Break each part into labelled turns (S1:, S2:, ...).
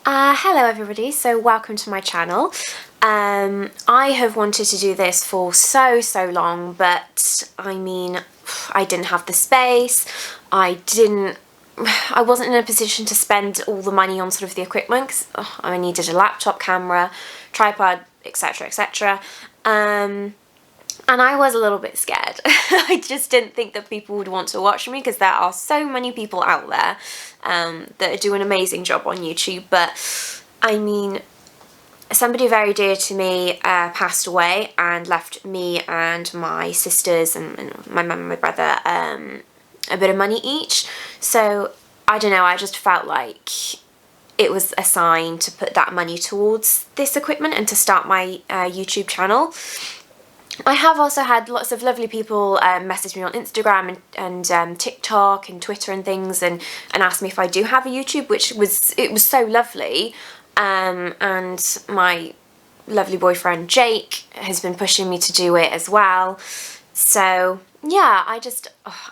S1: Hello everybody, so welcome to my channel. I have wanted to do this for so long, but I mean, I didn't have the space, I wasn't in a position to spend all the money on sort of the equipment, because I needed a laptop camera, tripod, etc, etc. And I was a little bit scared. I just didn't think that people would want to watch me because there are so many people out there that do an amazing job on YouTube. But I mean, somebody very dear to me passed away and left me and my sisters and my mum and my brother a bit of money each. So I don't know, I just felt like it was a sign to put that money towards this equipment and to start my YouTube channel. I have also had lots of lovely people message me on Instagram and TikTok and Twitter and things and ask me if I do have a YouTube, which was so lovely. And my lovely boyfriend Jake has been pushing me to do it as well. So yeah,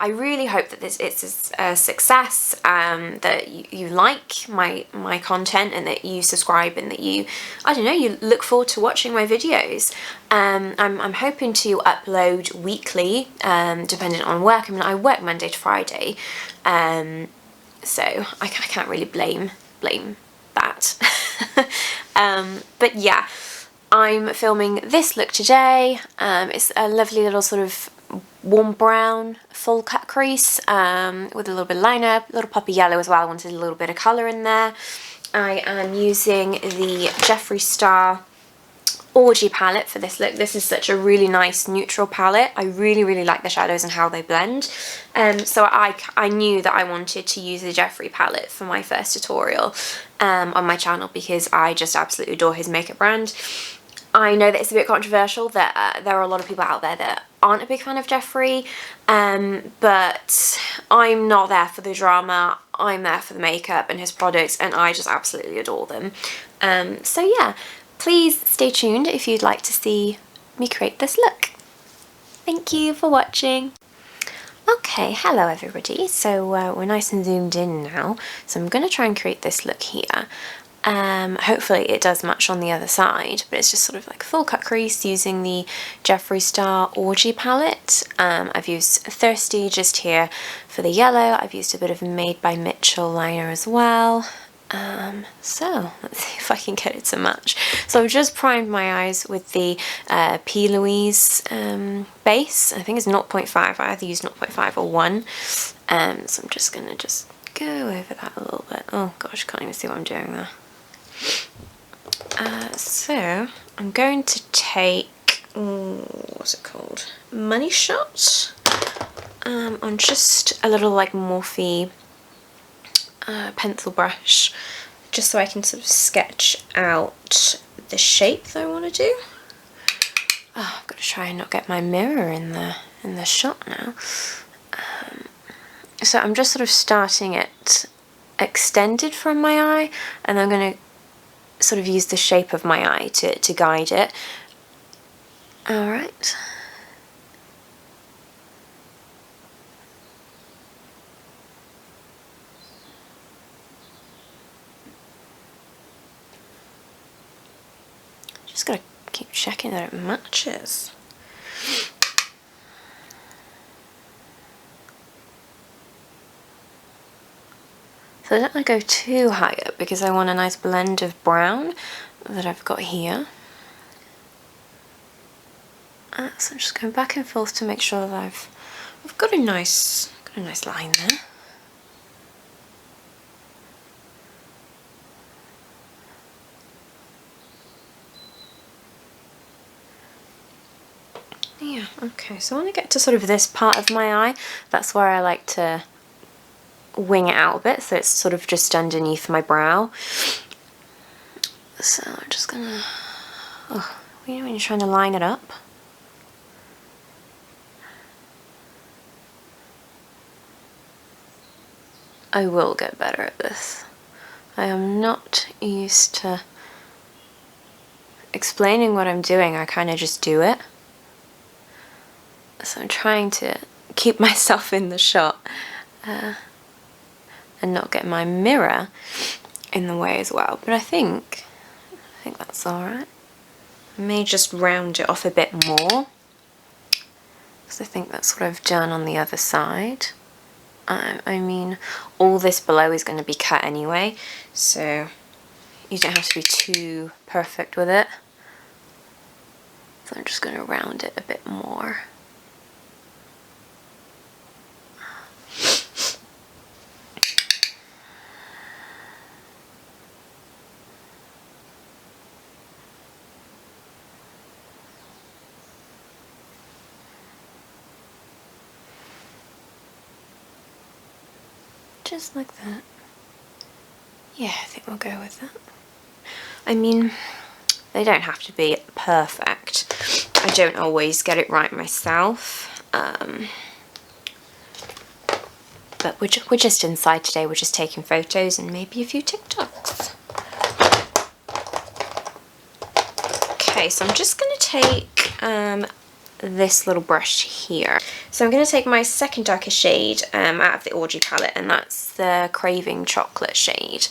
S1: I really hope that it's a success, that you like my content and that you subscribe and that you, I don't know, you look forward to watching my videos. I'm hoping to upload weekly, depending on work. I mean, I work Monday to Friday, so I can't really blame that. But yeah, I'm filming this look today. It's a lovely little sort of warm brown full cut crease with a little bit of liner, a little poppy yellow as well. I wanted a little bit of colour in there. I am using the Jeffree Star Orgy palette for this look. This is such a really nice neutral palette. I really like the shadows and how they blend. So I knew that I wanted to use the Jeffree palette for my first tutorial on my channel because I just absolutely adore his makeup brand. I know that it's a bit controversial, that there are a lot of people out there that aren't a big fan of Jeffree, but I'm not there for the drama, I'm there for the makeup and his products, and I just absolutely adore them. So yeah, please stay tuned if you'd like to see me create this look. Thank you for watching. Okay, hello everybody, so we're nice and zoomed in now, so I'm going to try and create this look here. Hopefully it does much on the other side, but it's just sort of like full cut crease using the Jeffree Star Orgy palette. I've used Thirsty just here for the yellow. I've used a bit of Made by Mitchell liner as well. So let's see if I can get it to match. So I've just primed my eyes with the Plouise base. I think it's 0.5. I either use 0.5 or 1. So I'm just going to go over that a little bit. Oh gosh, can't even see what I'm doing there. So I'm going to take, what's it called? Money Shot on just a little like Morphe pencil brush, just so I can sort of sketch out the shape that I want to do. Oh, I've got to try and not get my mirror in the shot now. So I'm just sort of starting it extended from my eye, and I'm going to sort of use the shape of my eye to guide it. Alright. Just gotta keep checking that it matches. So I don't want to go too high up because I want a nice blend of brown that I've got here. So I'm just going back and forth to make sure that I've got a nice line there. Yeah, okay, so when I get to sort of this part of my eye, that's where I like to wing it out a bit, so it's sort of just underneath my brow. So I'm just gonna, you know when you're trying to line it up? I will get better at this. I am not used to explaining what I'm doing, I kind of just do it. So I'm trying to keep myself in the shot and not get my mirror in the way as well, but I think that's alright. I may just round it off a bit more, because I think that's what I've done on the other side. I mean, all this below is going to be cut anyway, so you don't have to be too perfect with it. So I'm just going to round it a bit more. Just like that. Yeah, I think we'll go with that. I mean, they don't have to be perfect. I don't always get it right myself. But we're just inside today. We're just taking photos and maybe a few TikToks. Okay, so I'm just going to take this little brush here. So I'm going to take my second darkest shade out of the Orgy palette, and that's the Craving Chocolate shade.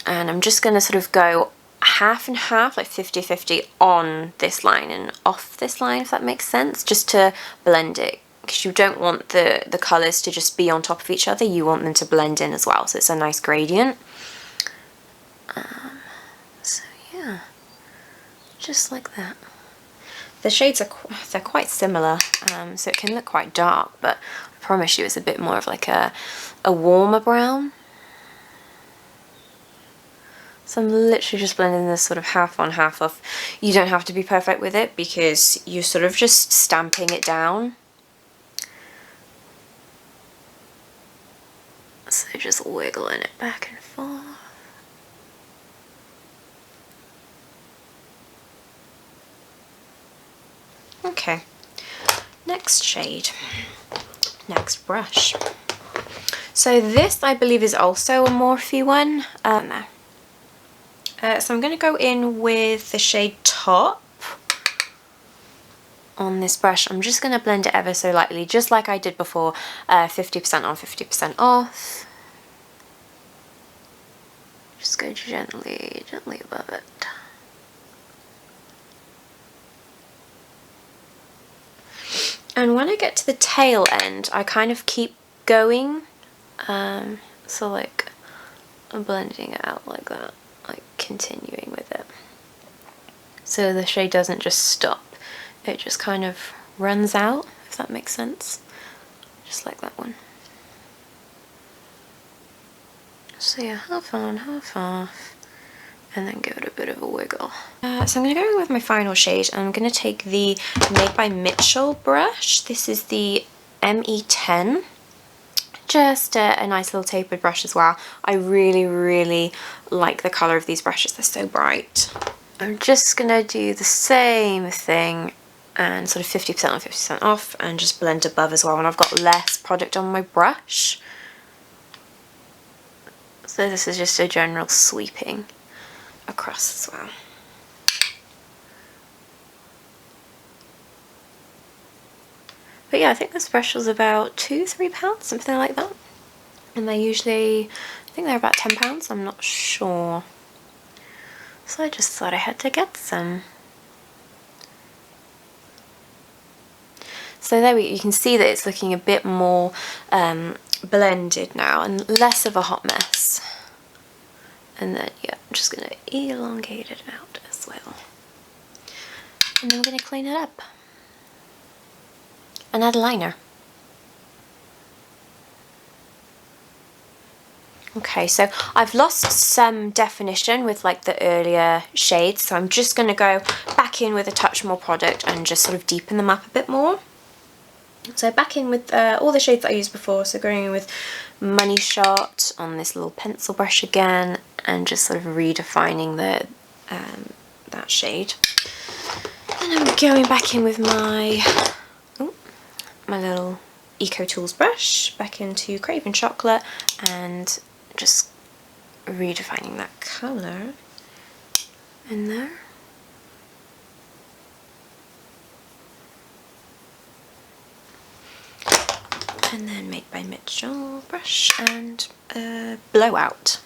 S1: And I'm just going to sort of go half and half, like 50-50 on this line and off this line, if that makes sense, just to blend it, because you don't want the colours to just be on top of each other, you want them to blend in as well, so it's a nice gradient. So yeah, just like that. The shades they're quite similar, so it can look quite dark, but I promise you it's a bit more of like a warmer brown. So I'm literally just blending this sort of half on, half off. You don't have to be perfect with it because you're sort of just stamping it down. So just wiggling it back and forth. Okay, next shade, next brush. So this I believe is also a Morphe one. So I'm going to go in with the shade Top on this brush. I'm just going to blend it ever so lightly, just like I did before, 50% on, 50% off. Just go gently, gently above it. And when I get to the tail end, I kind of keep going. So like, I'm blending it out like that, like continuing with it. So the shade doesn't just stop, it just kind of runs out, if that makes sense. Just like that one. So yeah, half on, half off, and then give it a bit of a wiggle. So I'm going to go in with my final shade, and I'm going to take the Made by Mitchell brush. This is the ME10. Just a nice little tapered brush as well. I really like the colour of these brushes, they're so bright. I'm just going to do the same thing and sort of 50% on, 50% off, and just blend above as well when I've got less product on my brush. So this is just a general sweeping across as well. But yeah, I think this brush was about £2-3, something like that. And they're usually, I think they're about £10, I'm not sure. So I just thought I had to get some. So there you can see that it's looking a bit more blended now and less of a hot mess. And then yeah, I'm just going to elongate it out as well. And then I'm going to clean it up. And add a liner. Okay, so I've lost some definition with like the earlier shades, so I'm just going to go back in with a touch more product and just sort of deepen them up a bit more. So back in with all the shades that I used before, so going in with Money Shot on this little pencil brush again, and just sort of redefining the that shade. And I'm going back in with my little Eco Tools brush, back into Craving Chocolate, and just redefining that colour in there. And then Made by Mitchell brush and Blowout.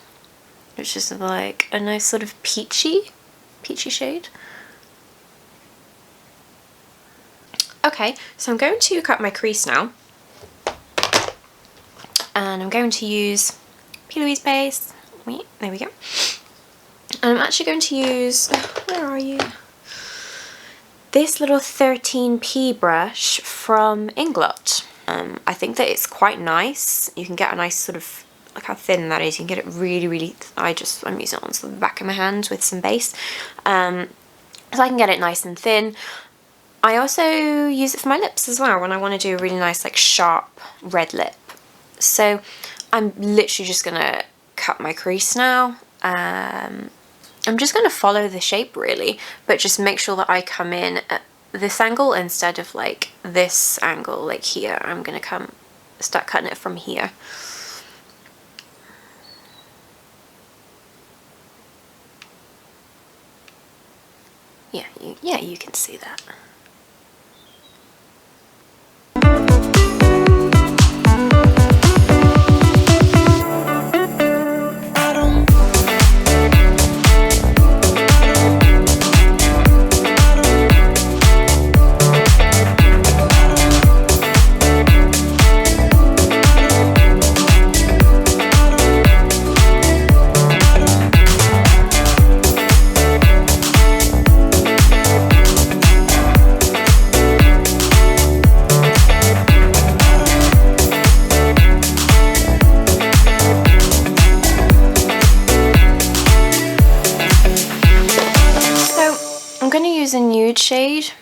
S1: which is like a nice sort of peachy shade. Okay, so I'm going to cut my crease now, and I'm going to use Plouise base. Wait, there we go. And I'm actually going to use, where are you? This little 13p brush from Inglot. I think that it's quite nice. You can get a nice sort of, look how thin that is. You can get it really, I'm using it on the back of my hand with some base. So I can get it nice and thin. I also use it for my lips as well when I want to do a really nice like sharp red lip. So I'm literally just going to cut my crease now. I'm just going to follow the shape really, but just make sure that I come in at this angle instead of like this angle, like here. I'm going to start cutting it from here. Yeah, you can see that. A nude shade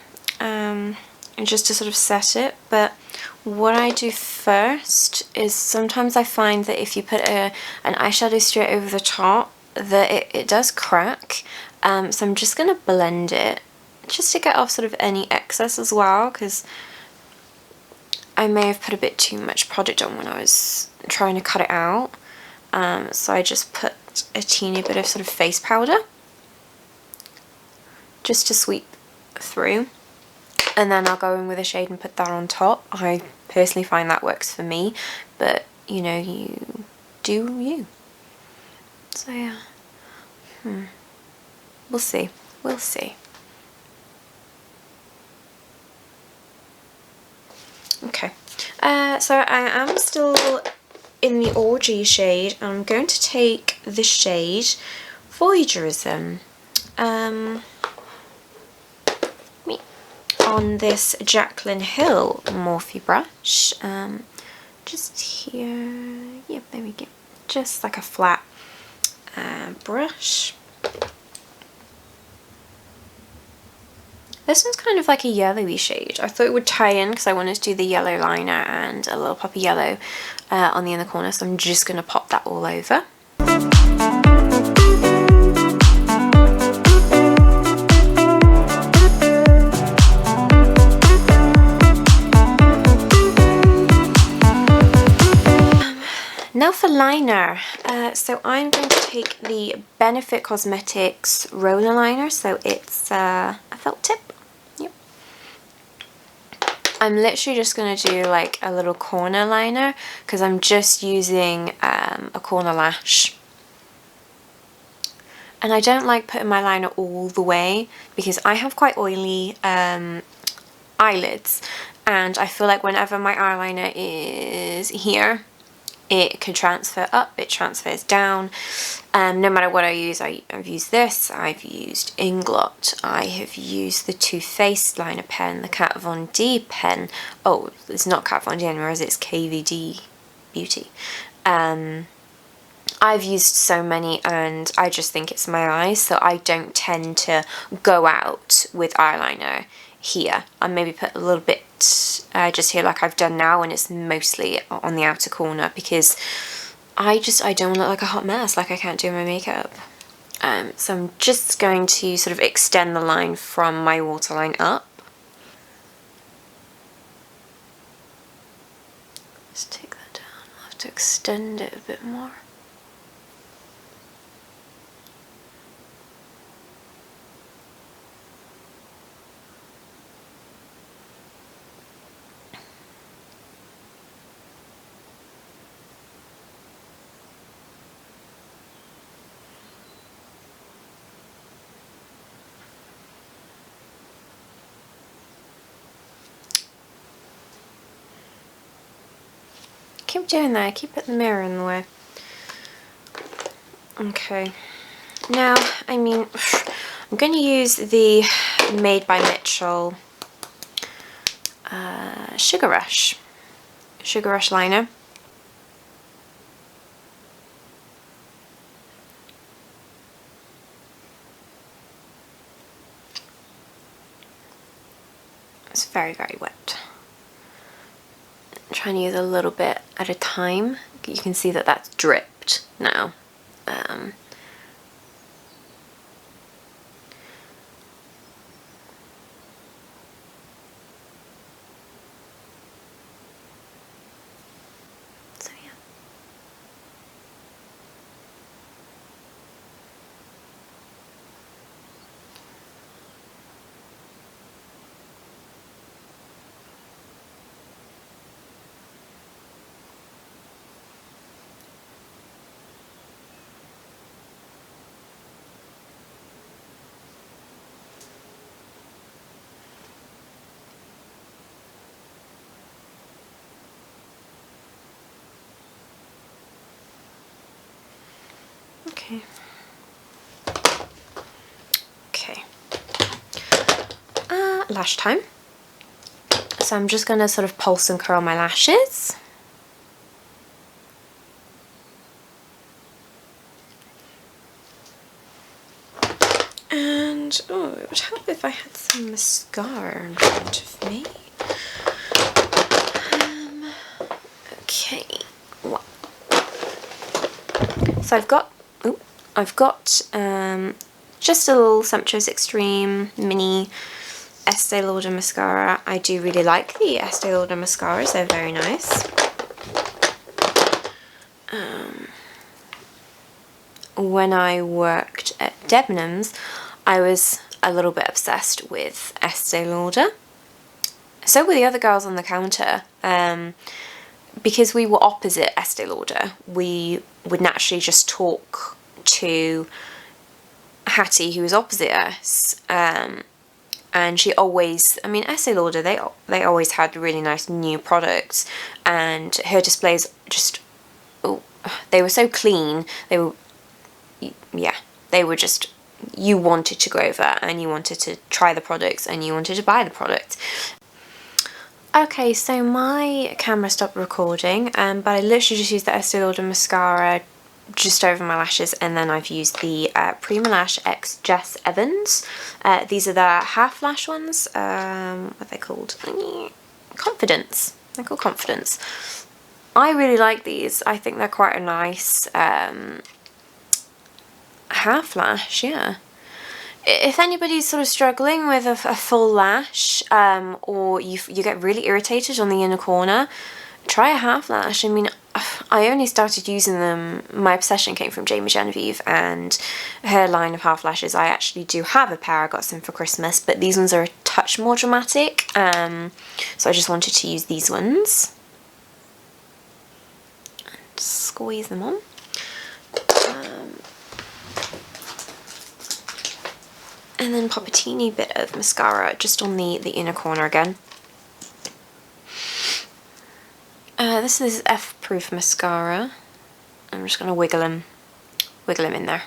S1: just to sort of set it, but what I do first is sometimes I find that if you put an eyeshadow straight over the top that it does crack, so I'm just going to blend it just to get off sort of any excess as well, because I may have put a bit too much product on when I was trying to cut it out, so I just put a teeny bit of sort of face powder just to sweep through, and then I'll go in with a shade and put that on top. I personally find that works for me, but you know, you do you. So yeah, we'll see. Okay, so I am still in the Orgy shade. I'm going to take the shade Voyeurism. On this Jaclyn Hill Morphe brush, just here, yeah, there we go, just like a flat brush. This one's kind of like a yellowy shade. I thought it would tie in because I wanted to do the yellow liner and a little pop of yellow on the inner corner, so I'm just going to pop that all over. Now for liner, so I'm going to take the Benefit Cosmetics roller liner, so it's a felt tip. Yep. I'm literally just going to do like a little corner liner because I'm just using a corner lash. And I don't like putting my liner all the way because I have quite oily eyelids, and I feel like whenever my eyeliner is here, it can transfer up, it transfers down, no matter what I use. I've used this, I've used Inglot, I have used the Too Faced liner pen, the Kat Von D pen. Oh, it's not Kat Von D anymore, it's KVD Beauty. I've used so many, and I just think it's my eyes, so I don't tend to go out with eyeliner here. I maybe put a little bit just here like I've done now, and it's mostly on the outer corner because I don't look like a hot mess, like I can't do my makeup. So I'm just going to sort of extend the line from my waterline up. Just take that down. I'll have to extend it a bit more. doing there? I keep putting the mirror in the way. Okay. Now, I mean, I'm going to use the Made by Mitchell Sugar Rush liner. It's very, very wet. I'm trying to use a little bit at a time. You can see that that's dripped now. So yeah. Okay. Okay. Lash time. So I'm just going to sort of pulse and curl my lashes. And, oh, it would help if I had some mascara in front of me. Okay. So I've got just a little Sumptuous Extreme mini Estee Lauder mascara. I do really like the Estee Lauder mascaras, they're very nice. When I worked at Debenhams, I was a little bit obsessed with Estee Lauder. So were the other girls on the counter. Because we were opposite Estee Lauder, we would naturally just talk to Hattie, who was opposite us, and she always, I mean, Estee Lauder, they always had really nice new products, and her displays just, oh, they were so clean, they were, yeah, they were just, you wanted to go over, and you wanted to try the products, and you wanted to buy the product. Okay, so my camera stopped recording, but I literally just used the Estee Lauder mascara just over my lashes, and then I've used the Primalash X Jess Evans. These are the half lash ones. What are they called? Confidence. They're called Confidence. I really like these. I think they're quite a nice half lash, yeah. If anybody's sort of struggling with a full lash, or you get really irritated on the inner corner, try a half lash. I mean, I only started using them, my obsession came from Jamie Genevieve and her line of half lashes. I actually do have a pair, I got some for Christmas, but these ones are a touch more dramatic, so I just wanted to use these ones. And squeeze them on. And then pop a teeny bit of mascara just on the inner corner again. This is F-proof mascara. I'm just going to wiggle him in there.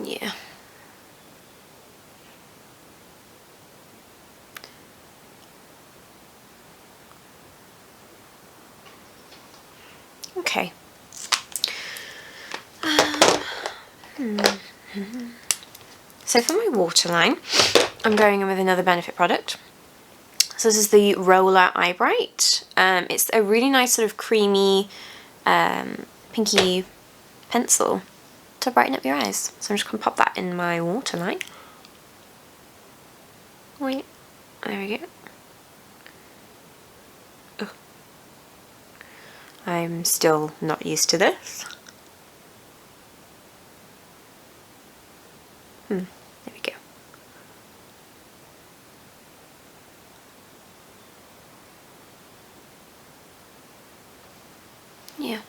S1: Yeah. Okay. So for my waterline, I'm going in with another Benefit product. So this is the Roller Eye Bright. It's a really nice sort of creamy, pinky pencil to brighten up your eyes. So I'm just going to pop that in my waterline. Wait, there we go. Oh. I'm still not used to this. There we go. Yeah.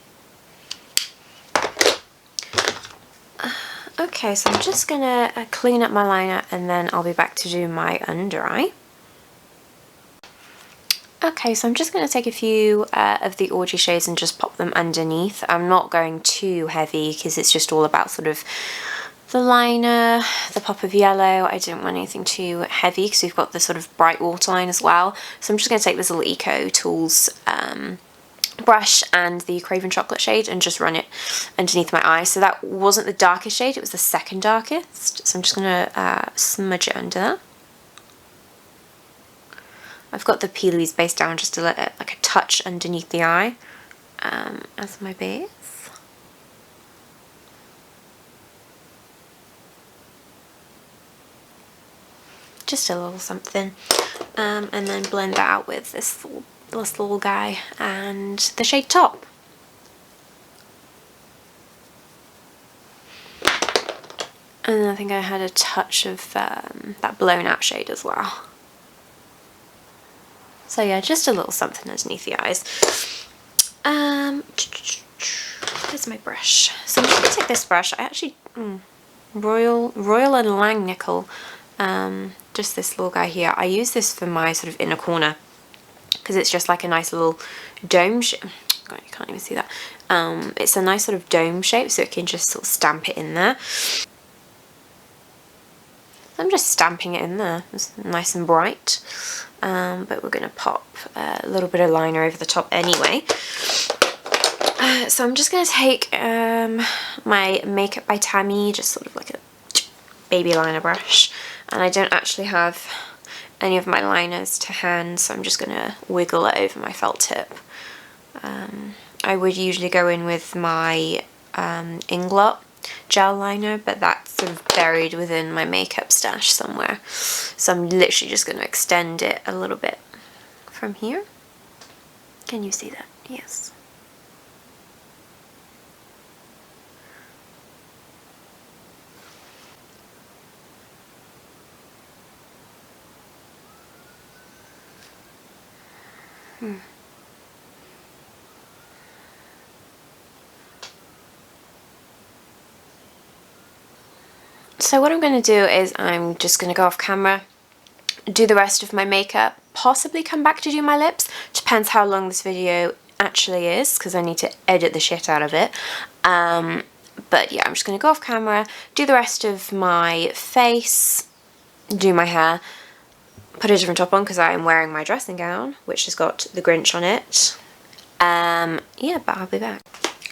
S1: Okay, so I'm just gonna clean up my liner and then I'll be back to do my under eye. Okay, so I'm just going to take a few of the Orgy shades and just pop them underneath. I'm not going too heavy because it's just all about sort of the liner, the pop of yellow. I didn't want anything too heavy because we've got the sort of bright waterline as well. So I'm just going to take this little Eco Tools brush and the Craven Chocolate shade and just run it underneath my eye. So that wasn't the darkest shade, it was the second darkest. So I'm just going to smudge it under there. I've got the plouise base down just to let it like a touch underneath the eye as my base. Just a little something, and then blend that out with this little guy and the shade Top. And then I think I had a touch of that blown out shade as well. So yeah, just a little something underneath the eyes. Where's my brush? So I'm just going to take this brush. I actually, Royal and Langnickel, just this little guy here. I use this for my sort of inner corner because it's just like a nice little dome shape. God, you can't even see that. It's a nice sort of dome shape, so it can just sort of stamp it in there. I'm just stamping it in there. It's nice and bright. But we're going to pop a little bit of liner over the top anyway. So I'm just going to take my Makeup by Tammy, just sort of like a baby liner brush. And I don't actually have any of my liners to hand, so I'm just going to wiggle it over my felt tip. I would usually go in with my Inglot gel liner, but that's sort of buried within my makeup stash somewhere. So I'm literally just going to extend it a little bit from here. Can you see that? Yes. So what I'm going to do is I'm just going to go off camera, do the rest of my makeup, possibly come back to do my lips. Depends how long this video actually is because I need to edit the shit out of it. But yeah, I'm just going to go off camera, do the rest of my face, do my hair, put a different top on because I am wearing my dressing gown, which has got the Grinch on it. Yeah, but I'll be back.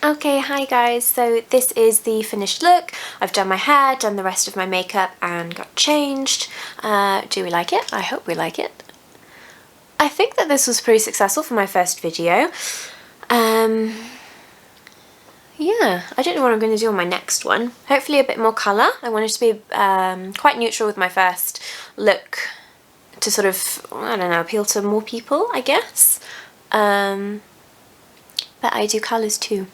S1: Okay, hi guys, so this is the finished look. I've done my hair, done the rest of my makeup and got changed. Do we like it? I hope we like it. I think that this was pretty successful for my first video. Yeah, I don't know what I'm going to do on my next one. Hopefully a bit more colour. I wanted to be quite neutral with my first look to sort of, I don't know, appeal to more people, I guess. But I do colours too.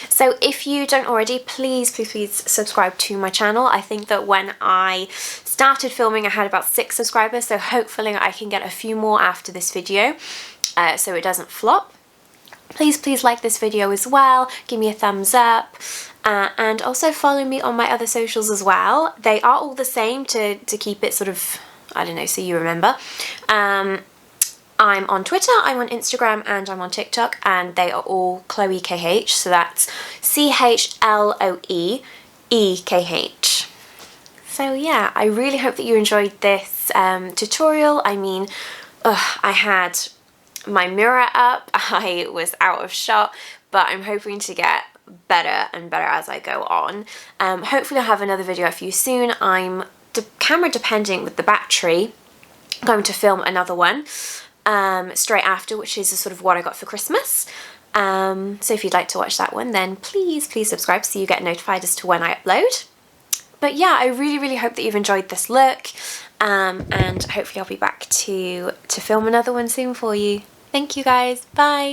S1: So if you don't already, please subscribe to my channel. I think that when I started filming I had about 6 subscribers, so hopefully I can get a few more after this video so it doesn't flop. Please like this video as well, give me a thumbs up, and also follow me on my other socials as well. They are all the same to keep it sort of, I don't know, so you remember. I'm on Twitter, I'm on Instagram, and I'm on TikTok, and they are all Chloe KH, so that's CHLOE-EKH. So yeah, I really hope that you enjoyed this tutorial. I mean, I had my mirror up, I was out of shot, but I'm hoping to get better and better as I go on. Hopefully I'll have another video for you soon. I'm camera dependent with the battery. I'm going to film another one straight after, which is sort of what I got for Christmas. So if you'd like to watch that one, then please subscribe so you get notified as to when I upload. But yeah, I really hope that you've enjoyed this look, and hopefully I'll be back to film another one soon for you. Thank you guys, bye!